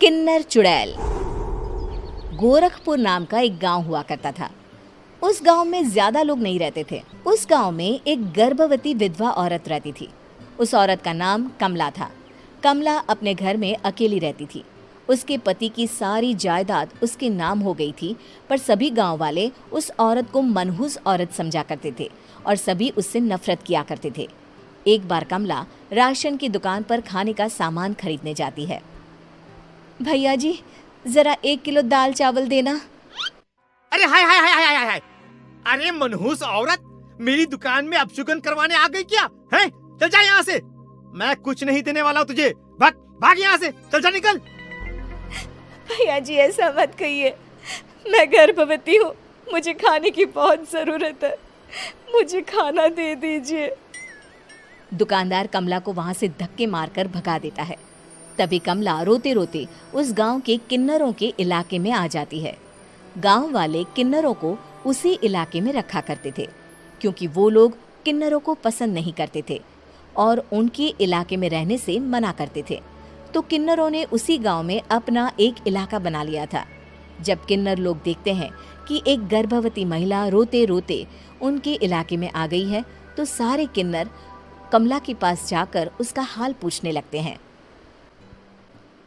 किन्नर चुड़ैल। गोरखपुर नाम का एक गांव हुआ करता था। उस गांव में ज्यादा लोग नहीं रहते थे। उस गांव में एक गर्भवती विधवा औरत रहती थी। उस औरत का नाम कमला था। कमला अपने घर में अकेली रहती थी। उसके पति की सारी जायदाद उसके नाम हो गई थी, पर सभी गांव वाले उस औरत को मनहूस औरत समझा करते थे और सभी उससे नफरत किया करते थे। एक बार कमला राशन की दुकान पर खाने का सामान खरीदने जाती है। भैया जी, जरा 1 किलो दाल चावल देना। अरे हाय हाय हाय हाय हाय हाय! अरे मनहूस औरत, मेरी दुकान में अपशुगन करवाने आ गई क्या? हैं? चल जा यहाँ से। मैं कुछ नहीं देने वाला हूँ तुझे। भाग भाग यहाँ से, चल जा, निकल। भैया जी, ऐसा मत कहिए। मैं गर्भवती हूँ, मुझे खाने की बहुत जरूरत है। मुझे खाना दे दीजिए। दुकानदार कमला को वहां से धक्के मारकर भगा देता है। तभी कमला रोते रोते उस गांव के किन्नरों के इलाके में आ जाती है। गांव वाले किन्नरों को उसी इलाके में रखा करते थे, क्योंकि वो लोग किन्नरों को पसंद नहीं करते थे और उनके इलाके में रहने से मना करते थे। तो किन्नरों ने उसी गांव में अपना एक इलाका बना लिया था। जब किन्नर लोग देखते हैं कि एक गर्भवती महिला रोते रोते उनके इलाके में आ गई है, तो सारे किन्नर कमला के पास जाकर उसका हाल पूछने लगते हैं।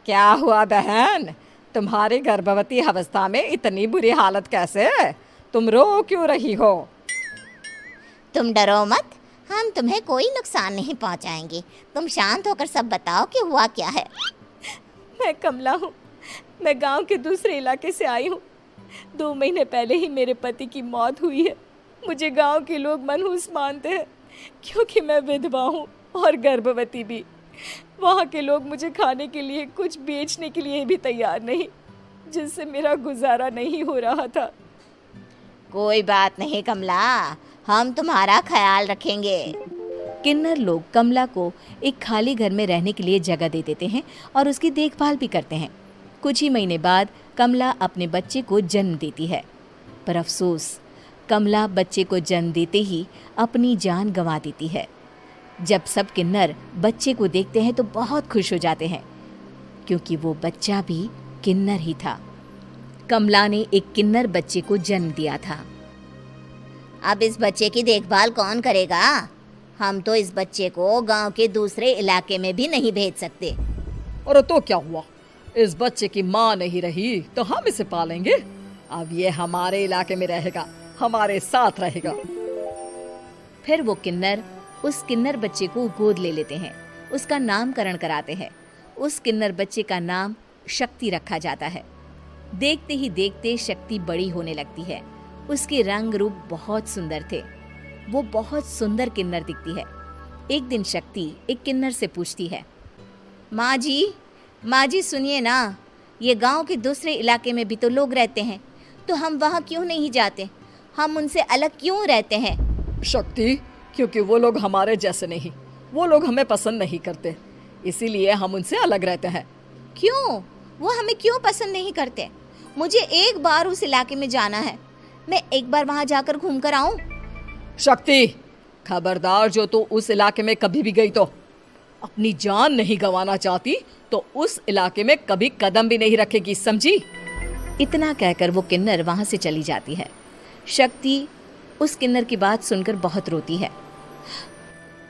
क्या हुआ बहन, तुम्हारी गर्भवती अवस्था में इतनी बुरी हालत कैसे है? तुम रो क्यों रही हो? तुम डरो मत, हम तुम्हें कोई नुकसान नहीं पहुंचाएंगे। तुम शांत होकर सब बताओ कि हुआ क्या है। मैं कमला हूँ। मैं गांव के दूसरे इलाके से आई हूँ। 2 महीने पहले ही मेरे पति की मौत हुई है। मुझे गांव के लोग मनहूस मानते हैं, क्योंकि मैं विधवा हूँ और गर्भवती भी। वहाँ के लोग मुझे खाने के लिए कुछ बेचने के लिए भी तैयार नहीं, जिससे मेरा गुजारा नहीं हो रहा था। कोई बात नहीं कमला, हम तुम्हारा ख्याल रखेंगे। किन्नर लोग कमला को एक खाली घर में रहने के लिए जगह दे देते हैं और उसकी देखभाल भी करते हैं। कुछ ही महीने बाद कमला अपने बच्चे को जन्म देती है, पर अफसोस, कमला बच्चे को जन्म देते ही अपनी जान गंवा देती है। जब सब किन्नर बच्चे को देखते हैं तो बहुत खुश हो जाते हैं, क्योंकि वो बच्चा भी किन्नर ही था। कमला ने एक किन्नर बच्चे को जन्म दिया था। अब इस बच्चे की देखभाल कौन करेगा? हम तो इस बच्चे को गांव के दूसरे इलाके में भी नहीं भेज सकते। और तो क्या हुआ, इस बच्चे की माँ नहीं रही तो हम इसे पालेंगे। अब ये हमारे इलाके में रहेगा, हमारे साथ रहेगा। फिर वो किन्नर उस किन्नर बच्चे को गोद ले लेते हैं, उसका नामकरण कराते हैं। उस किन्नर बच्चे का नाम शक्ति रखा जाता है। देखते ही देखते शक्ति बड़ी होने लगती है। उसके रंग रूप बहुत सुंदर थे। वो बहुत सुंदर किन्नर दिखती है। एक दिन शक्ति एक किन्नर से पूछती है, माँ जी सुनिए ना, ये गांव के दूसरे इलाके में भी तो लोग रहते हैं, तो हम वहाँ क्यों नहीं जाते? हम उनसे अलग क्यों रहते हैं? शक्ति, क्योंकि वो लोग हमारे जैसे नहीं, वो लोग हमें पसंद नहीं करते, इसीलिए हम उनसे अलग रहते हैं। क्यों? वो हमें क्यों पसंद नहीं करते? मुझे एक बार उस इलाके में जाना है। मैं एक बार वहाँ जाकर घूम कर आऊँ। शक्ति, खबरदार, जो तू उस इलाके में कभी भी गई तो अपनी जान नहीं गंवाना चाहती तो उस इलाके में कभी कदम भी नहीं रखेगी, समझी? इतना कहकर वो किन्नर वहाँ से चली जाती है। शक्ति उस किन्नर की बात सुनकर बहुत रोती है।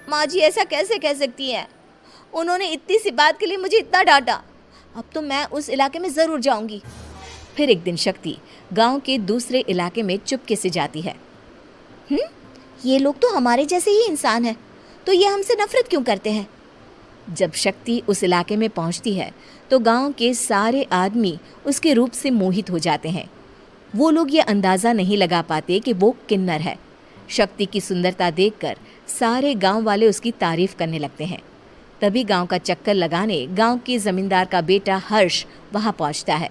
माँ जी, ऐसा कैसे कह सकती हैं? उन्होंने इतनी सी बात के लिए मुझे इतना डांटा। अब तो मैं उस इलाके में ज़रूर जाऊंगी। फिर एक दिन शक्ति गांव के दूसरे इलाके में चुपके से जाती है। ये लोग तो हमारे जैसे ही इंसान हैं, तो ये हमसे नफरत क्यों करते हैं? जब शक्ति उस इलाके में पहुंचती है तो गांव के सारे आदमी उसके रूप से मोहित हो जाते हैं। वो लोग ये अंदाज़ा नहीं लगा पाते कि वो किन्नर है। शक्ति की सुंदरता देखकर सारे गांव वाले उसकी तारीफ करने लगते हैं। तभी गांव का चक्कर लगाने गांव के जमींदार का बेटा हर्ष वहां पहुंचता है।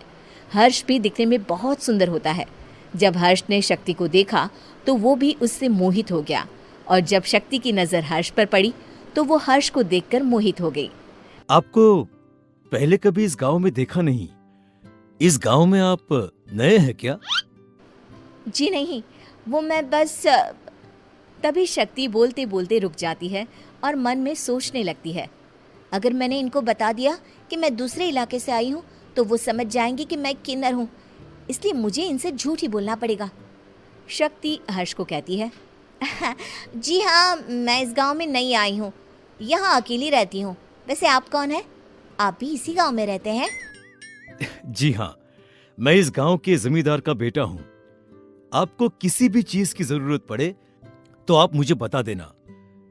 हर्ष भी दिखने में बहुत सुंदर होता है। जब हर्ष ने शक्ति को देखा तो वो भी उससे मोहित हो गया, और जब शक्ति की नज़र हर्ष पर पड़ी तो वो हर्ष को देखकर मोहित हो गई। आपको पहले कभी इस गांव में देखा नहीं। इस गांव में आप नए हैं क्या? जी नहीं, वो मैं बस। तभी शक्ति बोलते बोलते रुक जाती है और मन में सोचने लगती है, अगर मैंने इनको बता दिया कि मैं दूसरे इलाके से आई हूँ तो वो समझ जाएंगे कि मैं किन्नर हूँ, इसलिए मुझे इनसे झूठ ही बोलना पड़ेगा। शक्ति हर्ष को कहती है, जी हाँ, मैं इस गांव में नई आई हूँ, यहाँ अकेली रहती हूँ। वैसे आप कौन है? आप भी इसी गांव में रहते हैं? जी हाँ, मैं इस गांव के जमींदार का बेटा हूँ। आपको किसी भी चीज की जरूरत पड़े तो आप मुझे बता देना,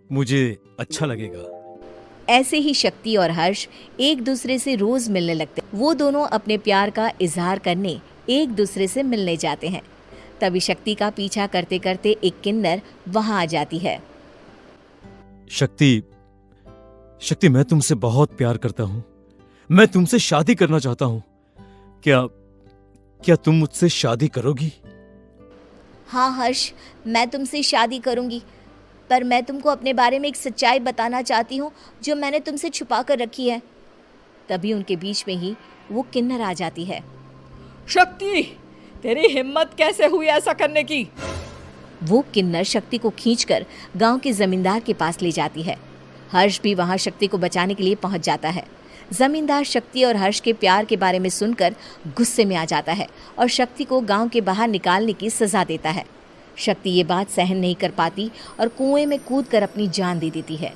मुझे अच्छा लगेगा। ऐसे ही शक्ति और हर्ष एक दूसरे से रोज मिलने लगते। वो दोनों अपने प्यार का इजहार करने एक दूसरे से मिलने जाते हैं। तभी शक्ति का पीछा करते करते एक किन्नर वहां आ जाती है। शक्ति, शक्ति, मैं तुमसे बहुत प्यार करता हूँ। मैं तुमसे शादी करना चाहता हूँ। क्या तुम मुझसे शादी करोगी? हाँ हर्ष, मैं तुमसे शादी करूँगी, पर मैं तुमको अपने बारे में एक सच्चाई बताना चाहती हूँ जो मैंने तुमसे छुपा कर रखी है। तभी उनके बीच में ही वो किन्नर आ जाती है। शक्ति, तेरी हिम्मत कैसे हुई ऐसा करने की? वो किन्नर शक्ति को खींचकर गांव के जमींदार के पास ले जाती है। हर्ष भी वहां शक्ति को बचाने के लिए पहुंच जाता है। जमींदार शक्ति और हर्ष के प्यार के बारे में सुनकर गुस्से में आ जाता है और शक्ति को गांव के बाहर निकालने की सजा देता है। शक्ति ये बात सहन नहीं कर पाती और कुएं में कूदकर अपनी जान दे देती है।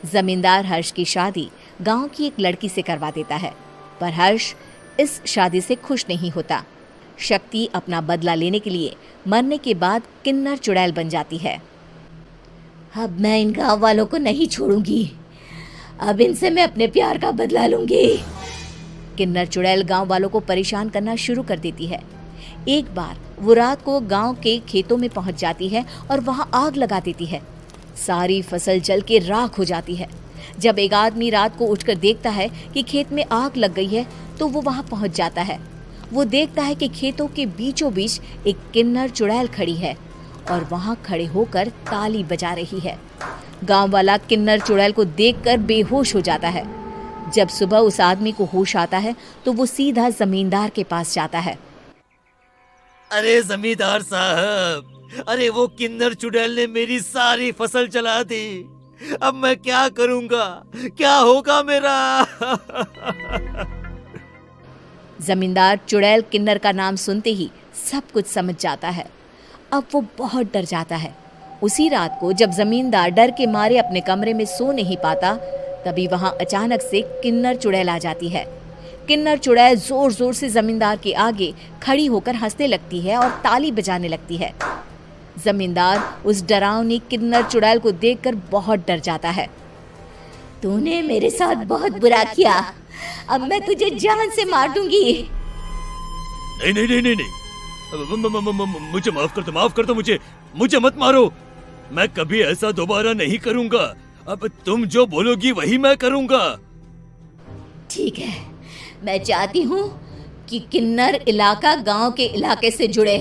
जमींदार हर्ष की शादी गांव की एक लड़की से करवा देता है, पर हर्ष इस शादी से खुश नहीं होता। शक्ति अपना बदला लेने के लिए मरने के बाद किन्नर चुड़ैल बन जाती है। अब मैं इन गाँव वालों को नहीं छोड़ूंगी, अब इनसे मैं अपने प्यार का बदला लूंगी। किन्नर चुड़ैल गांव वालों को परेशान करना शुरू कर देती है। एक बार वो रात को गांव के खेतों में पहुंच जाती है और वहां आग लगा देती है। सारी फसल जल के राख हो जाती है। जब एक आदमी रात को उठकर देखता है कि खेत में आग लग गई है तो वो वहां पहुंच जाता है। वो देखता है कि खेतों के बीचों बीच एक किन्नर चुड़ैल खड़ी है और वहां खड़े होकर ताली बजा रही है। गांव वाला किन्नर चुड़ैल को देखकर बेहोश हो जाता है। जब सुबह उस आदमी को होश आता है तो वो सीधा जमींदार के पास जाता है। अरे जमींदार साहब, अरे वो किन्नर चुड़ैल ने मेरी सारी फसल जला दी। अब मैं क्या करूंगा? क्या होगा मेरा? जमींदार चुड़ैल किन्नर का नाम सुनते ही सब कुछ समझ जाता है। अब वो बहुत डर जाता है। उसी रात को जब जमींदार डर के मारे अपने कमरे में सो नहीं पाता, तभी वहां अचानक से किन्नर चुड़ैल आ जाती है। किन्नर चुड़ैल जोर जोर से जमींदार के आगे खड़ी होकर हंसने लगती है और ताली बजाने लगती है। जमींदार उस डरावनी किन्नर चुड़ैल को देखकर बहुत डर जाता है। तूने मेरे साथ बहुत बुरा किया, अब मैं तुझे जान से मार दूंगी। नहीं नहीं नहीं नहीं नहीं, मुझे माफ कर दो, मुझे मत मारो। मैं कभी ऐसा दोबारा नहीं करूंगा। अब तुम जो बोलोगी वही मैं करूंगा। ठीक है, मैं चाहती हूँ कि किन्नर इलाका गांव के इलाके से जुड़े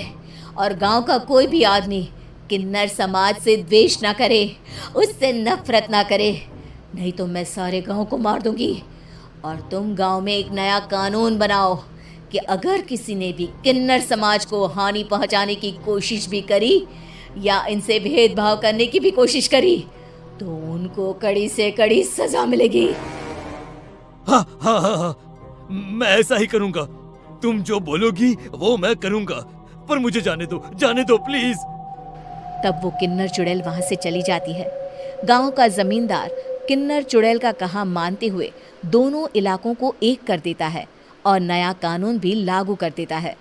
और गांव का कोई भी आदमी किन्नर समाज से द्वेष ना करे, उससे नफरत ना करे, नहीं तो मैं सारे गांव को मार दूंगी। और तुम गांव में एक नया कानून बनाओ कि अगर किसी ने भी किन्नर समाज को हानि पहुंचाने की कोशिश भी करी या इनसे भेदभाव करने की भी कोशिश करी तो उनको कड़ी से कड़ी सजा मिलेगी। हाँ हाँ हाँ हाँ, मैं ऐसा ही करूंगा। तुम जो बोलोगी वो मैं करूंगा, पर मुझे जाने दो प्लीज। तब वो किन्नर चुड़ैल वहां से चली जाती है। गांव का जमींदार किन्नर चुड़ैल का कहा मानते हुए दोनों इलाकों को एक कर देता है और नया कानून भी लागू कर देता है।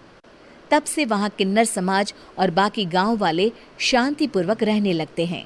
तब से वहां किन्नर समाज और बाकी गांव वाले शांतिपूर्वक रहने लगते हैं।